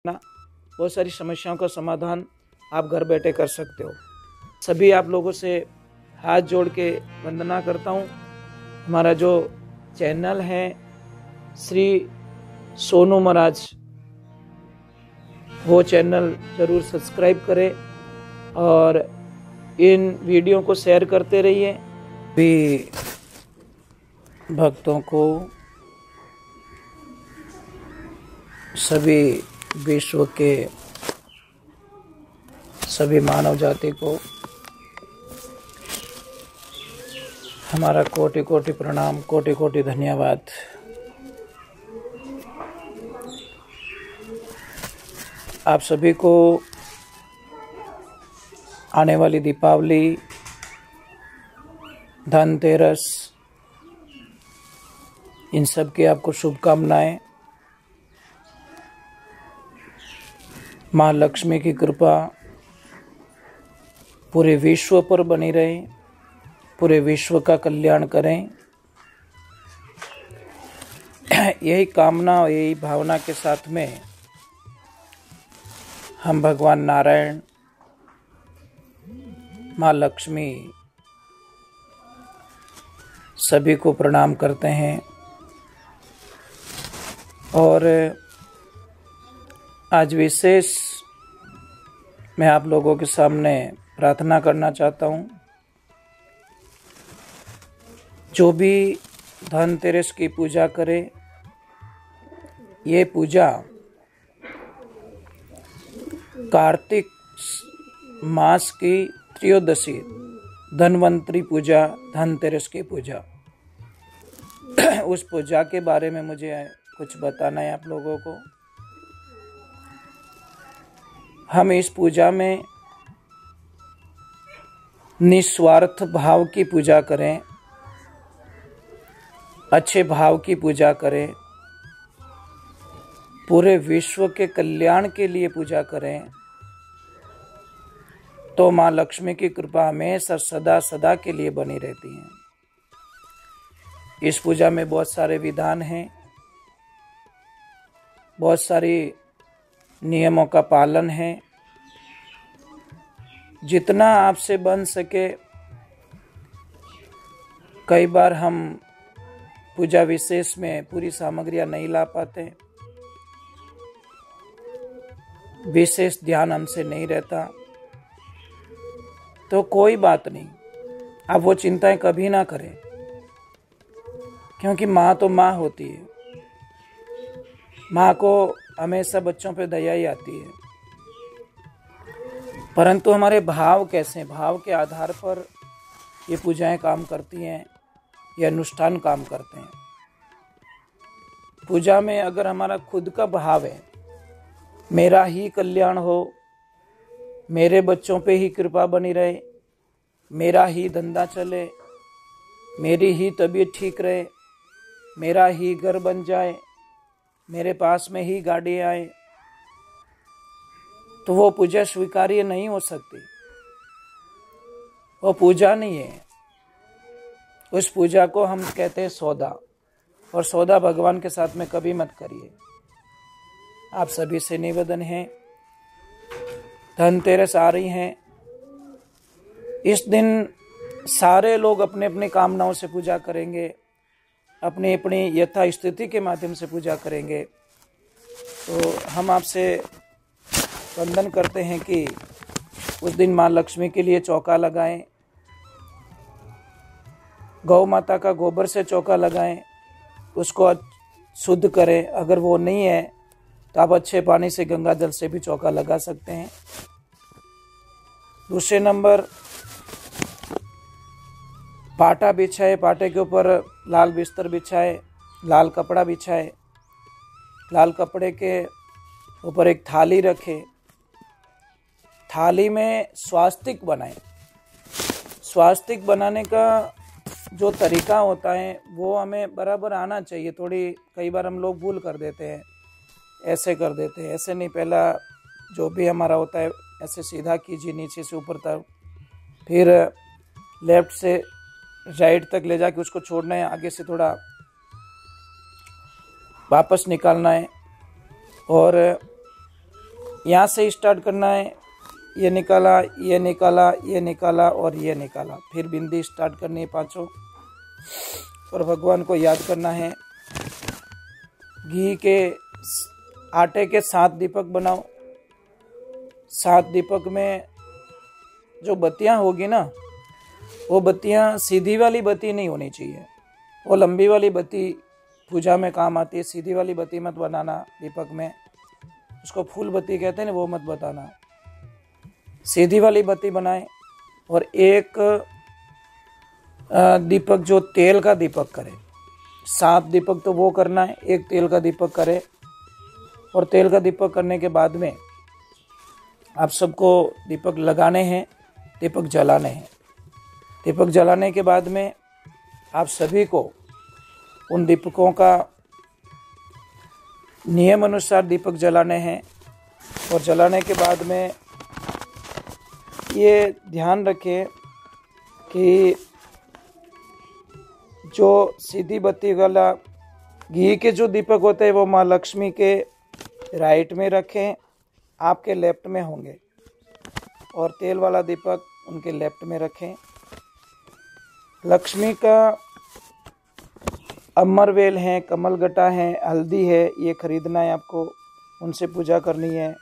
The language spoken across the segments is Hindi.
ना बहुत सारी समस्याओं का समाधान आप घर बैठे कर सकते हो। सभी आप लोगों से हाथ जोड़ के वंदना करता हूँ। हमारा जो चैनल है श्री सोनू महाराज, वो चैनल जरूर सब्सक्राइब करें और इन वीडियो को शेयर करते रहिए। भी भक्तों को, सभी विश्व के सभी मानव जाति को हमारा कोटि कोटि प्रणाम, कोटि कोटि धन्यवाद। आप सभी को आने वाली दीपावली, धनतेरस, इन सब की आपको शुभकामनाएं। माँ लक्ष्मी की कृपा पूरे विश्व पर बनी रहे, पूरे विश्व का कल्याण करें, यही कामना और यही भावना के साथ में हम भगवान नारायण, माँ लक्ष्मी सभी को प्रणाम करते हैं। और आज विशेष मैं आप लोगों के सामने प्रार्थना करना चाहता हूँ। जो भी धनतेरस की पूजा करे, ये पूजा कार्तिक मास की त्रयोदशी धन्वंतरी पूजा, धनतेरस की पूजा, उस पूजा के बारे में मुझे कुछ बताना है आप लोगों को। हम इस पूजा में निस्वार्थ भाव की पूजा करें, अच्छे भाव की पूजा करें, पूरे विश्व के कल्याण के लिए पूजा करें, तो माँ लक्ष्मी की कृपा हमेशा सदा सदा के लिए बनी रहती है। इस पूजा में बहुत सारे विधान हैं, बहुत सारी नियमों का पालन है। जितना आपसे बन सके, कई बार हम पूजा विशेष में पूरी सामग्रियां नहीं ला पाते, विशेष ध्यान हमसे नहीं रहता, तो कोई बात नहीं, आप वो चिंताएं कभी ना करें, क्योंकि माँ तो माँ होती है। माँ को हमेशा बच्चों पे दया ही आती है। परंतु हमारे भाव कैसे, भाव के आधार पर ये पूजाएं काम करती हैं, ये अनुष्ठान काम करते हैं। पूजा में अगर हमारा खुद का भाव है, मेरा ही कल्याण हो, मेरे बच्चों पे ही कृपा बनी रहे, मेरा ही धंधा चले, मेरी ही तबीयत ठीक रहे, मेरा ही घर बन जाए, मेरे पास में ही गाड़ी आए, तो वो पूजा स्वीकार्य नहीं हो सकती। वो पूजा नहीं है। उस पूजा को हम कहते हैं सौदा, और सौदा भगवान के साथ में कभी मत करिए। आप सभी से निवेदन है, धनतेरस आ रही हैं, इस दिन सारे लोग अपने अपने कामनाओं से पूजा करेंगे, अपनी अपनी यथा स्थिति के माध्यम से पूजा करेंगे। तो हम आपसे वंदन करते हैं कि उस दिन माँ लक्ष्मी के लिए चौका लगाएं, गौ माता का गोबर से चौका लगाएं, उसको शुद्ध करें। अगर वो नहीं है तो आप अच्छे पानी से, गंगा जल से भी चौका लगा सकते हैं। दूसरे नंबर, पाटा बिछाए, पाटे के ऊपर लाल बिस्तर बिछाए, लाल कपड़ा बिछाए, लाल कपड़े के ऊपर एक थाली रखे, थाली में स्वास्तिक बनाए। स्वास्तिक बनाने का जो तरीका होता है वो हमें बराबर आना चाहिए। थोड़ी कई बार हम लोग भूल कर देते हैं, ऐसे कर देते हैं, ऐसे नहीं। पहला जो भी हमारा होता है ऐसे सीधा कीजिए नीचे से ऊपर तक, फिर लेफ्ट से राइट तक ले जाके उसको छोड़ना है, आगे से थोड़ा वापस निकालना है। और यहाँ से स्टार्ट करना है, ये निकाला, ये निकाला, ये निकाला और ये निकाला, फिर बिंदी स्टार्ट करनी है पांचों, और भगवान को याद करना है। घी के आटे के 7 दीपक बनाओ। 7 दीपक में जो बत्तियां होगी ना, वो बत्तियां सीधी वाली बत्ती नहीं होनी चाहिए, वो लंबी वाली बत्ती पूजा में काम आती है। सीधी वाली बत्ती मत बनाना दीपक में, उसको फूल बत्ती कहते हैं ना, वो मत बताना। सीधी वाली बत्ती बनाए। और एक दीपक जो तेल का दीपक करे, 7 दीपक तो वो करना है, एक तेल का दीपक करे। और तेल का दीपक करने के बाद में आप सबको दीपक लगाने हैं, दीपक जलाने हैं। दीपक जलाने के बाद में आप सभी को उन दीपकों का नियम अनुसार दीपक जलाने हैं। और जलाने के बाद में ये ध्यान रखें कि जो सीधी बत्ती वाला घी के जो दीपक होते हैं वो माँ लक्ष्मी के राइट में रखें, आपके लेफ्ट में होंगे, और तेल वाला दीपक उनके लेफ्ट में रखें। लक्ष्मी का अमरवेल है, कमलगटा है, हल्दी है, ये खरीदना है आपको, उनसे पूजा करनी है।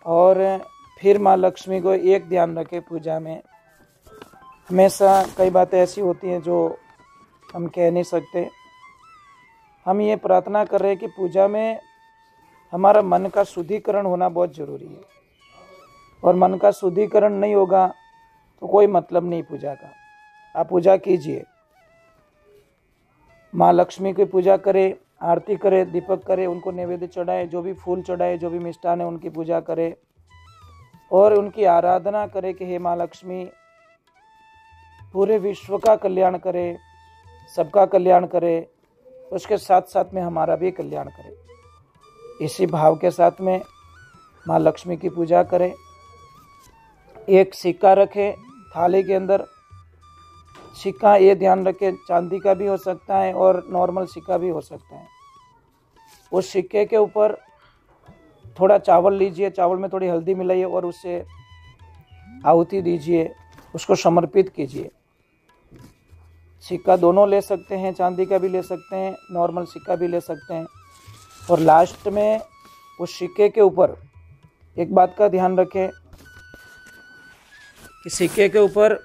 और फिर माँ लक्ष्मी को एक ध्यान रखें पूजा में, हमेशा कई बातें ऐसी होती हैं जो हम कह नहीं सकते। हम ये प्रार्थना कर रहे हैं कि पूजा में हमारा मन का शुद्धिकरण होना बहुत ज़रूरी है, और मन का शुद्धिकरण नहीं होगा तो कोई मतलब नहीं पूजा का। आप पूजा कीजिए, माँ लक्ष्मी की पूजा करें, आरती करें, दीपक करें, उनको नैवेद्य चढ़ाए, जो भी फूल चढ़ाए, जो भी मिष्ठान है उनकी पूजा करें, और उनकी आराधना करें कि हे माँ लक्ष्मी पूरे विश्व का कल्याण करे, सबका कल्याण करे, उसके साथ साथ में हमारा भी कल्याण करे। इसी भाव के साथ में माँ लक्ष्मी की पूजा करें। एक सिक्का रखें थाली के अंदर। सिक्का ये ध्यान रखें, चांदी का भी हो सकता है और नॉर्मल सिक्का भी हो सकता है। उस सिक्के के ऊपर थोड़ा चावल लीजिए, चावल में थोड़ी हल्दी मिलाइए और उससे आहुति दीजिए, उसको समर्पित कीजिए। सिक्का दोनों ले सकते हैं, चांदी का भी ले सकते हैं, नॉर्मल सिक्का भी ले सकते हैं। और लास्ट में उस सिक्के के ऊपर एक बात का ध्यान रखें कि सिक्के के ऊपर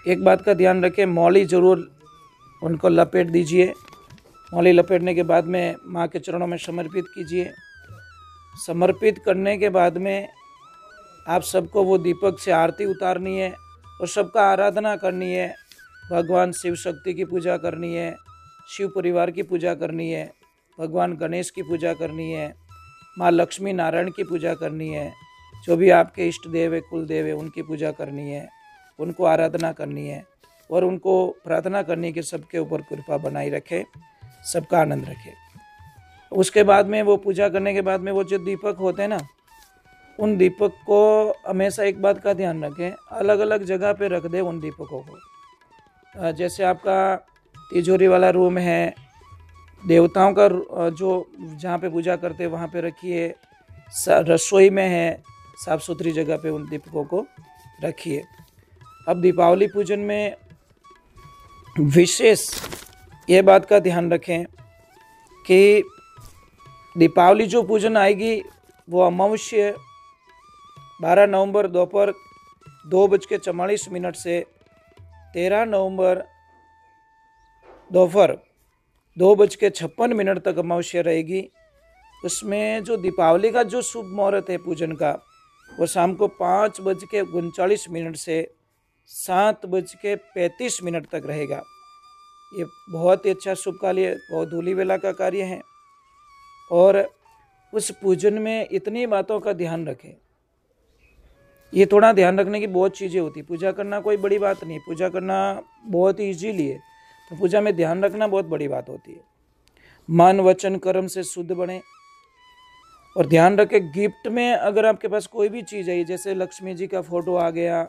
एक बात का ध्यान रखें, मौली ज़रूर उनको लपेट दीजिए। मौली लपेटने के बाद में माँ के चरणों में समर्पित कीजिए। समर्पित करने के बाद में आप सबको वो दीपक से आरती उतारनी है और सबका आराधना करनी है। भगवान शिव शक्ति की पूजा करनी है, शिव परिवार की पूजा करनी है, भगवान गणेश की पूजा करनी है, माँ लक्ष्मी नारायण की पूजा करनी है, जो भी आपके इष्ट देव है, कुल देव है, उनकी पूजा करनी है, उनको आराधना करनी है और उनको प्रार्थना करनी है कि सबके ऊपर कृपा बनाई रखे, सबका आनंद रखे। उसके बाद में वो पूजा करने के बाद में वो जो दीपक होते हैं ना, उन दीपक को हमेशा एक बात का ध्यान रखें, अलग अलग जगह पे रख दें उन दीपकों को। जैसे आपका तिजोरी वाला रूम है, देवताओं का जो जहाँ पे पूजा करते हैं वहाँ पे रखिए, रसोई में है, साफ़ सुथरी जगह पे उन दीपकों को रखिए। अब दीपावली पूजन में विशेष ये बात का ध्यान रखें कि दीपावली जो पूजन आएगी वो अमावस्या 12 नवंबर दोपहर 2:44 से 13 नवंबर दोपहर 2:56 तक अमावस्या रहेगी। उसमें जो दीपावली का जो शुभ मुहूर्त है पूजन का, वो शाम को 5:39 से 7:35 तक रहेगा। ये बहुत ही अच्छा शुभ कार्य है, बहुत धूली वेला का कार्य है। और उस पूजन में इतनी बातों का ध्यान रखें। ये थोड़ा ध्यान रखने की बहुत चीज़ें होती है। पूजा करना कोई बड़ी बात नहीं, पूजा करना बहुत ही ईजीली है, तो पूजा में ध्यान रखना बहुत बड़ी बात होती है। मन वचन कर्म से शुद्ध बने। और ध्यान रखें, गिफ्ट में अगर आपके पास कोई भी चीज़ है, जैसे लक्ष्मी जी का फोटो आ गया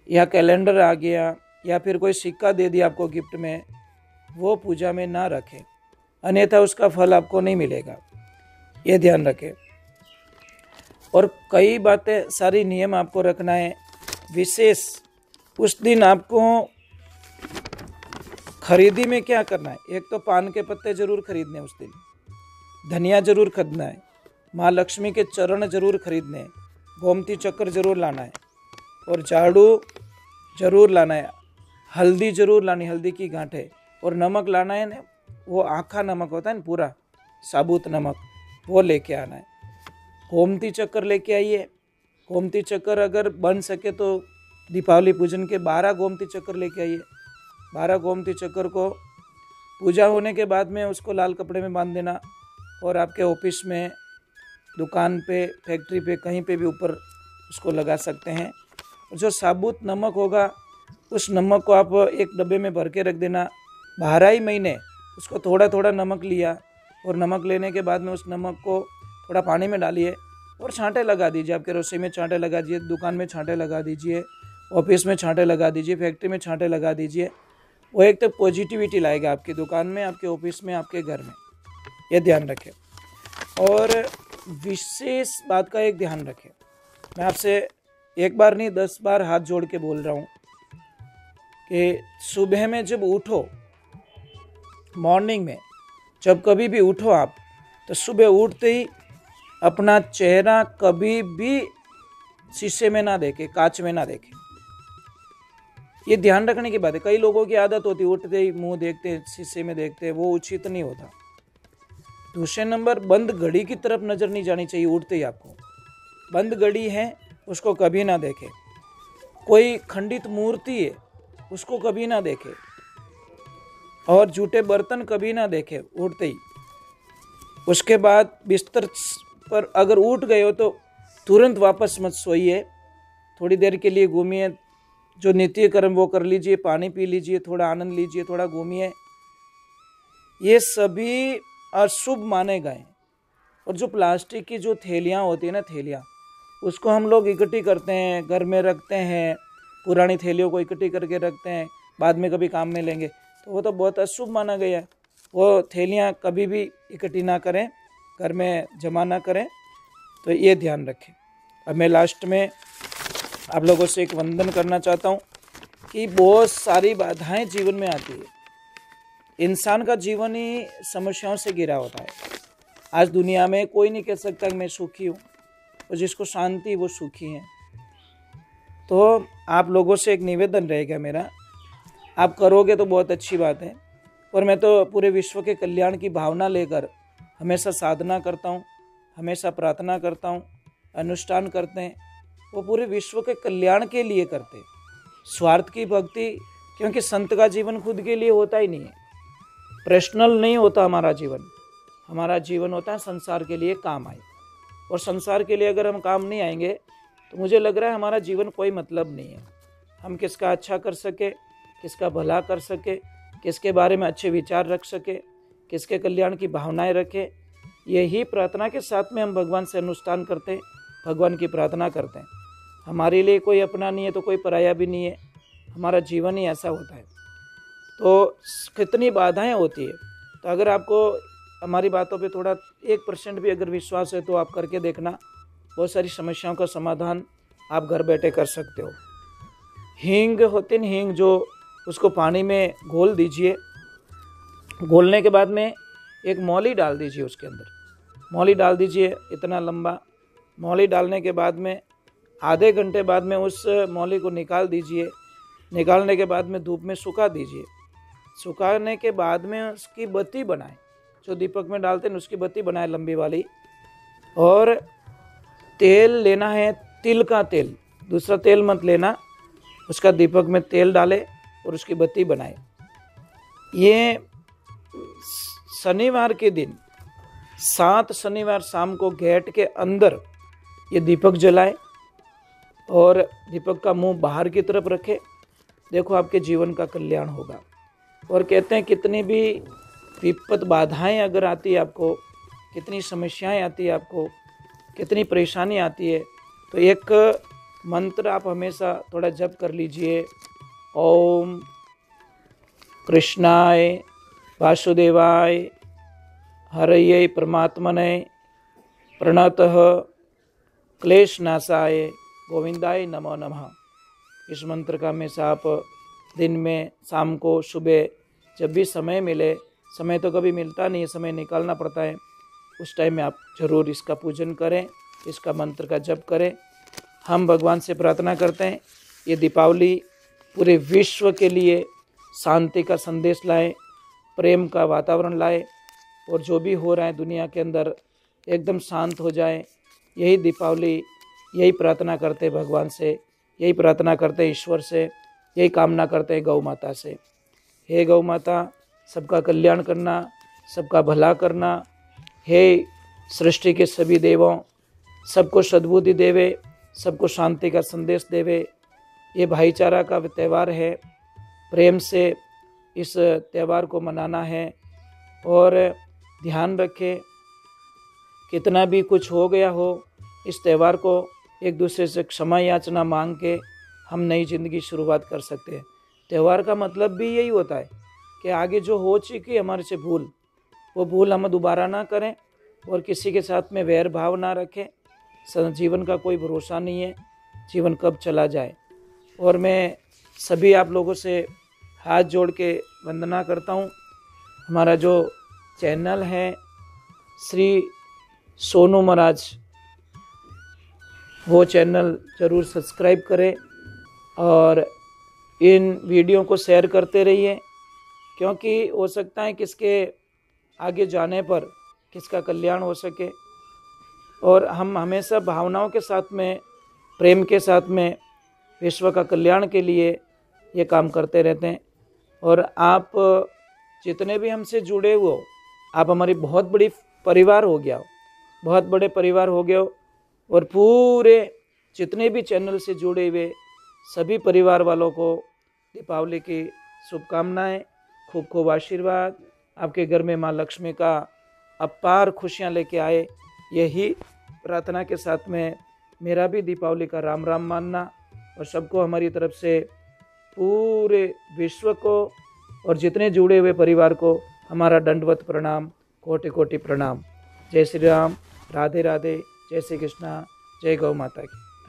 या कैलेंडर आ गया या फिर कोई सिक्का दे दिया आपको गिफ्ट में, वो पूजा में ना रखें, अन्यथा उसका फल आपको नहीं मिलेगा। ये ध्यान रखें। और कई बातें, सारी नियम आपको रखना है। विशेष उस दिन आपको खरीदी में क्या करना है, एक तो पान के पत्ते जरूर खरीदने, उस दिन धनिया जरूर खरीदना है, माँ लक्ष्मी के चरण जरूर खरीदने, गोमती चक्र जरूर लाना है, और झाड़ू जरूर लाना है, हल्दी जरूर लानी, हल्दी की गांठें, और नमक लाना है ना, वो आखा नमक होता है ना, पूरा साबुत नमक, वो लेके आना है। गोमती चक्र लेके आइए। गोमती चक्र अगर बन सके तो दीपावली पूजन के 12 गोमती चक्र लेके आइए। 12 गोमती चक्र को पूजा होने के बाद में उसको लाल कपड़े में बांध देना, और आपके ऑफिस में, दुकान पे, फैक्ट्री पे, कहीं पे भी ऊपर उसको लगा सकते हैं। जो साबुत नमक होगा उस नमक को आप एक डब्बे में भर के रख देना। 12 ही महीने उसको थोड़ा थोड़ा नमक लिया, और नमक लेने के बाद में उस नमक को थोड़ा पानी में डालिए और छांटे लगा दीजिए। आपके रसोई में छांटे लगा दीजिए, दुकान में छांटे लगा दीजिए, ऑफिस में छांटे लगा दीजिए, फैक्ट्री में छांटे लगा दीजिए। वो एक तो पॉजिटिविटी लाएगा आपकी दुकान में, आपके ऑफिस में, आपके घर में। ये ध्यान रखें। और विशेष बात का एक ध्यान रखें, मैं आपसे एक बार नहीं 10 बार हाथ जोड़ के बोल रहा हूँ कि सुबह में जब उठो, मॉर्निंग में जब कभी भी उठो आप, तो सुबह उठते ही अपना चेहरा कभी भी शीशे में ना देखे, कांच में ना देखे। ये ध्यान रखने की बात है। कई लोगों की आदत होती है उठते ही मुंह देखते, शीशे में देखते, वो उचित नहीं होता। दूसरे नंबर, बंद घड़ी की तरफ नजर नहीं जानी चाहिए उठते ही आपको। बंद घड़ी है उसको कभी ना देखे। कोई खंडित मूर्ति है उसको कभी ना देखे, और जूठे बर्तन कभी ना देखे उठते ही। उसके बाद बिस्तर पर अगर उठ गए हो तो तुरंत वापस मत सोइए, थोड़ी देर के लिए घूमिए, जो नित्य कर्म वो कर लीजिए, पानी पी लीजिए, थोड़ा आनंद लीजिए, थोड़ा घूमिए। ये सभी अशुभ माने गए। और जो प्लास्टिक की जो थैलियाँ होती है ना, थैलियाँ, उसको हम लोग इकट्ठी करते हैं, घर में रखते हैं, पुरानी थैलियों को इकट्ठी करके रखते हैं, बाद में कभी काम में लेंगे, तो वो तो बहुत अशुभ माना गया है। वो थैलियाँ कभी भी इकट्ठी ना करें, घर में जमा ना करें। तो ये ध्यान रखें। अब मैं लास्ट में आप लोगों से एक वंदन करना चाहता हूँ कि बहुत सारी बाधाएं जीवन में आती है। इंसान का जीवन ही समस्याओं से घिरा होता है। आज दुनिया में कोई नहीं कह सकता कि मैं सुखी हूँ, और जिसको शांति वो सुखी है। तो आप लोगों से एक निवेदन रहेगा मेरा, आप करोगे तो बहुत अच्छी बात है, और मैं तो पूरे विश्व के कल्याण की भावना लेकर हमेशा साधना करता हूँ, हमेशा प्रार्थना करता हूँ, अनुष्ठान करते हैं। वो पूरे विश्व के कल्याण के लिए करते हैं, स्वार्थ की भक्ति। क्योंकि संत का जीवन खुद के लिए होता ही नहीं है, पर्सनल नहीं होता हमारा जीवन। हमारा जीवन होता है संसार के लिए काम आए, और संसार के लिए अगर हम काम नहीं आएंगे तो मुझे लग रहा है हमारा जीवन कोई मतलब नहीं है। हम किसका अच्छा कर सके, किसका भला कर सके, किसके बारे में अच्छे विचार रख सके, किसके कल्याण की भावनाएं रखें, यही प्रार्थना के साथ में हम भगवान से अनुष्ठान करते हैं, भगवान की प्रार्थना करते हैं। हमारे लिए कोई अपना नहीं है तो कोई पराया भी नहीं है, हमारा जीवन ही ऐसा होता है। तो कितनी बाधाएं होती है। तो अगर आपको हमारी बातों पे थोड़ा 1% भी अगर विश्वास है तो आप करके देखना, बहुत सारी समस्याओं का समाधान आप घर बैठे कर सकते हो। हींग होती है, हींग जो, उसको पानी में घोल दीजिए। घोलने के बाद में एक मौली डाल दीजिए, उसके अंदर मौली डाल दीजिए, इतना लंबा मौली डालने के बाद में आधे घंटे बाद में उस मौली को निकाल दीजिए। निकालने के बाद में धूप में सुखा दीजिए। सुखाने के बाद में उसकी बत्ती बनाएं, जो दीपक में डालते हैं उसकी बत्ती बनाएं लंबी वाली। और तेल लेना है, तिल का तेल, दूसरा तेल मत लेना। उसका दीपक में तेल डाले और उसकी बत्ती बनाए। ये शनिवार के दिन 7 शनिवार शाम को गेट के अंदर ये दीपक जलाए, और दीपक का मुंह बाहर की तरफ रखे। देखो आपके जीवन का कल्याण होगा। और कहते हैं कितनी भी विपत बाधाएं अगर आती है आपको, कितनी समस्याएं आती है आपको, कितनी परेशानी आती है, तो एक मंत्र आप हमेशा थोड़ा जप कर लीजिए। ओम कृष्णाय वासुदेवाय हरये परमात्मने प्रणतः क्लेशनाशाय गोविंदाय नमो नमः। इस मंत्र का हमेशा आप दिन में, शाम को, सुबह, जब भी समय मिले, समय तो कभी मिलता नहीं है, समय निकालना पड़ता है, उस टाइम में आप जरूर इसका पूजन करें, इसका मंत्र का जप करें। हम भगवान से प्रार्थना करते हैं ये दीपावली पूरे विश्व के लिए शांति का संदेश लाए, प्रेम का वातावरण लाए, और जो भी हो रहा है दुनिया के अंदर एकदम शांत हो जाए। यही दीपावली, यही प्रार्थना करते हैं भगवान से, यही प्रार्थना करते हैं ईश्वर से, यही कामना करते हैं गौ माता से। हे गौ माता, सबका कल्याण करना, सबका भला करना। हे सृष्टि के सभी देवों, सबको सद्बुद्धि देवे, सबको शांति का संदेश देवे। ये भाईचारा का त्यौहार है, प्रेम से इस त्यौहार को मनाना है। और ध्यान रखें, कितना भी कुछ हो गया हो, इस त्यौहार को एक दूसरे से क्षमा याचना मांग के हम नई ज़िंदगी शुरुआत कर सकते हैं। त्यौहार का मतलब भी यही होता है कि आगे जो हो चुकी हमारे से भूल, वो भूल हम दोबारा ना करें, और किसी के साथ में वैर भाव ना रखें। जीवन का कोई भरोसा नहीं है, जीवन कब चला जाए। और मैं सभी आप लोगों से हाथ जोड़ के वंदना करता हूँ। हमारा जो चैनल है श्री सोनू महाराज, वो चैनल ज़रूर सब्सक्राइब करें और इन वीडियो को शेयर करते रहिए, क्योंकि हो सकता है किसके आगे जाने पर किसका कल्याण हो सके। और हम हमेशा भावनाओं के साथ में, प्रेम के साथ में विश्व का कल्याण के लिए ये काम करते रहते हैं। और आप जितने भी हमसे जुड़े हुए हो, आप हमारी बहुत बड़ी परिवार हो गया हो, बहुत बड़े परिवार हो गए हो। और पूरे जितने भी चैनल से जुड़े हुए सभी परिवार वालों को दीपावली की शुभकामनाएं, खूब खूब आशीर्वाद। आपके घर में माँ लक्ष्मी का अपार खुशियाँ लेके आए, यही प्रार्थना के साथ में मेरा भी दीपावली का राम राम मानना। और सबको हमारी तरफ से, पूरे विश्व को और जितने जुड़े हुए परिवार को हमारा दंडवत प्रणाम, कोटि कोटि प्रणाम। जय श्री राम, राधे राधे, जय श्री कृष्णा, जय गौ माता की।